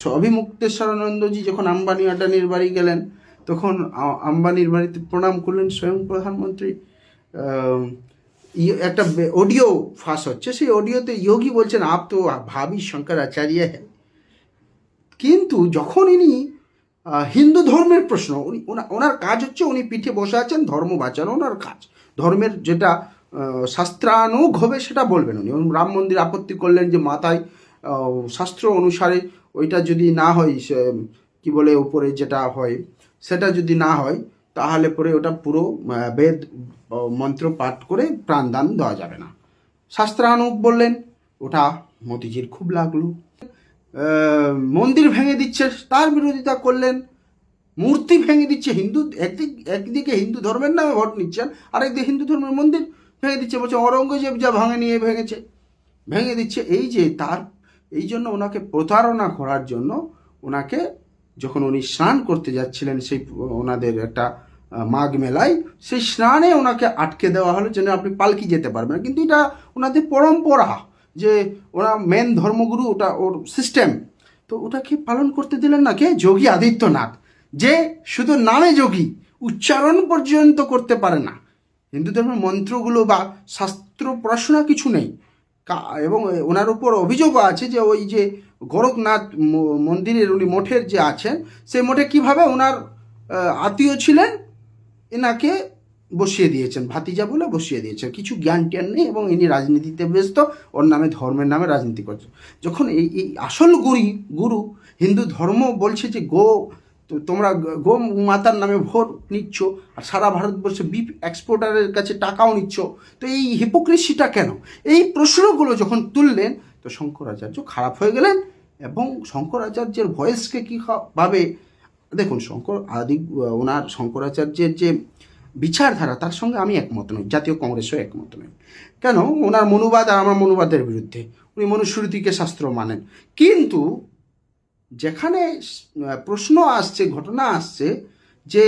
অভিমুক্তেশ্বরানন্দজি যখন আম্বানি আডানির বাড়ি গেলেন, তখন আম্বানির বাড়িতে প্রণাম করলেন স্বয়ং প্রধানমন্ত্রী। একটা অডিও ফাঁস হচ্ছে, সেই অডিওতে যোগী বলছেন আপ তো ভাবি শঙ্করাচার্য হ্যাঁ। কিন্তু যখন ইনি হিন্দু ধর্মের প্রশ্ন, ওনার কাজ হচ্ছে, উনি পিঠে বসে আছেন, ধর্ম বাঁচানো ওনার কাজ, ধর্মের যেটা শাস্ত্রানুগ হবে সেটা বলবেন উনি। রাম মন্দির আপত্তি করলেন যে মাথায় শাস্ত্র অনুসারে ওইটা যদি না হয়, কি বলে উপরে যেটা হয় সেটা যদি না হয়, তাহলে পরে ওটা পুরো বেদ মন্ত্র পাঠ করে প্রাণদান দেওয়া যাবে না। শাস্ত্রানুগ বললেন, ওটা মোদিজির খুব লাগলো। মন্দির ভেঙে দিচ্ছে তার বিরোধিতা করলেন, মূর্তি ভেঙে দিচ্ছে, একদিকে হিন্দু ধর্মের নামে ভোট নিচ্ছেন, আরেকদিকে হিন্দু ধর্মের মন্দির ভেঙে দিচ্ছে, বলছে অরঙ্গজেব যা ভাঙে নিয়ে ভেঙে দিচ্ছে। এই যে এই জন্য ওনাকে প্রতারণা করার জন্য, ওনাকে যখন উনি স্নান করতে যাচ্ছিলেন সেই ওনাদের একটা মাঘ মেলায়, সেই স্নানে ওনাকে আটকে দেওয়া হলো যেন আপনি পালকি যেতে পারবেন না। কিন্তু এটা ওনাদের পরম্পরা, যে ওরা মেন ধর্মগুরু, ওটা ওর সিস্টেম, তো ওটাকে পালন করতে দিলেন না কে? যোগী আদিত্যনাথ, যে শুধু নামে যোগী, উচ্চারণ পর্যন্ত করতে পারে না, হিন্দু ধর্মের মন্ত্রগুলো বা শাস্ত্র পড়াশোনা কিছু নেই। এবং ওনার উপর অভিযোগও আছে যে ওই যে গোরখনাথ মন্দিরের উনি মঠের যে আছেন, সেই মঠে কিভাবে ওনার আত্মীয় ছিলেন, এনাকে বসিয়ে দিয়েছেন, ভাতিজা বলে বসিয়ে দিয়েছেন, কিছু জ্ঞান ট্যান নেই, এবং ইনি রাজনীতিতে ব্যস্ত, ওর নামে ধর্মের নামে রাজনীতি করছে। যখন এই আসল গুরু হিন্দু ধর্ম বলছে যে তোমরা গো মাতার নামে ভোট নিচ্ছ, আর সারা ভারতবর্ষে বিফ এক্সপোর্টারের কাছে টাকাও নিচ্ছ, তো এই হিপোক্রেসিটা কেন? এই প্রশ্নগুলো যখন তুললেন, তো শঙ্করাচার্য খারাপ হয়ে গেলেন। এবং শঙ্করাচার্যের ভয়েসকে কী ভাবে দেখুন, ওনার শঙ্করাচার্যের যে বিচারধারা, তার সঙ্গে আমি একমত নই, জাতীয় কংগ্রেসও একমত নই। কেন? ওনার মনুবাদ আর আমার মনুবাদের বিরুদ্ধে। উনি মনুস্মৃতিকে শাস্ত্র মানেন, কিন্তু যেখানে প্রশ্ন আসছে, ঘটনা আসছে যে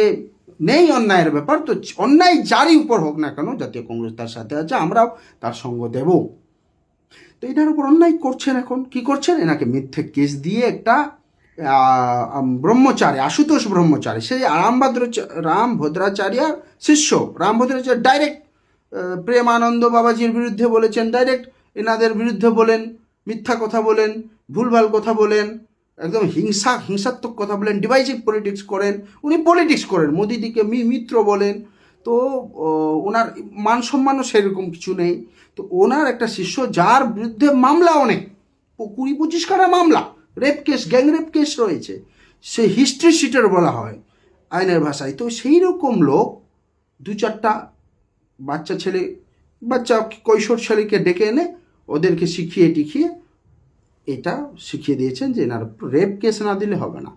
নেই অন্যায়ের ব্যাপার, তো অন্যায় যারই উপর হোক না কেন, জাতীয় কংগ্রেস তার সাথে আছে, আমরাও তার সঙ্গ দেব। তো এটার উপর অন্যায় করছেন, এখন কি করছেন? এনাকে মিথ্যে কেস দিয়ে একটা ব্রহ্মচারী, আশুতোষ ব্রহ্মচারী, সেই রামভদ্রাচার্যার শিষ্য, রামভদ্রাচার্য ডাইরেক্ট প্রেমানন্দ বাবাজির বিরুদ্ধে বলেছেন, ডাইরেক্ট এনাদের বিরুদ্ধে বলেন, মিথ্যা কথা বলেন, ভুলভাল কথা বলেন, একদম হিংসাত্মক কথা বলেন, ডিভাইসিভ পলিটিক্স করেন, উনি পলিটিক্স করেন, মোদিদিকে মিত্র বলেন। তো ওনার মান সম্মানও সেরকম কিছু নেই। তো ওনার একটা শিষ্য, যার বিরুদ্ধে মামলা অনেক, 20-25 খানা মামলা, rape case, gang rape case রয়েছে, সে হিস্ট্রি শিটার বলা হয় আইনের ভাষায়। তো সেই রকম লোক 2-4টা বাচ্চা কৈশোর ছেলেকে ডেকে এনে ওদেরকে শিখিয়ে এটা শিখিয়ে দিয়েছেন যে এনার রেপ কেস না দিলে হবে না।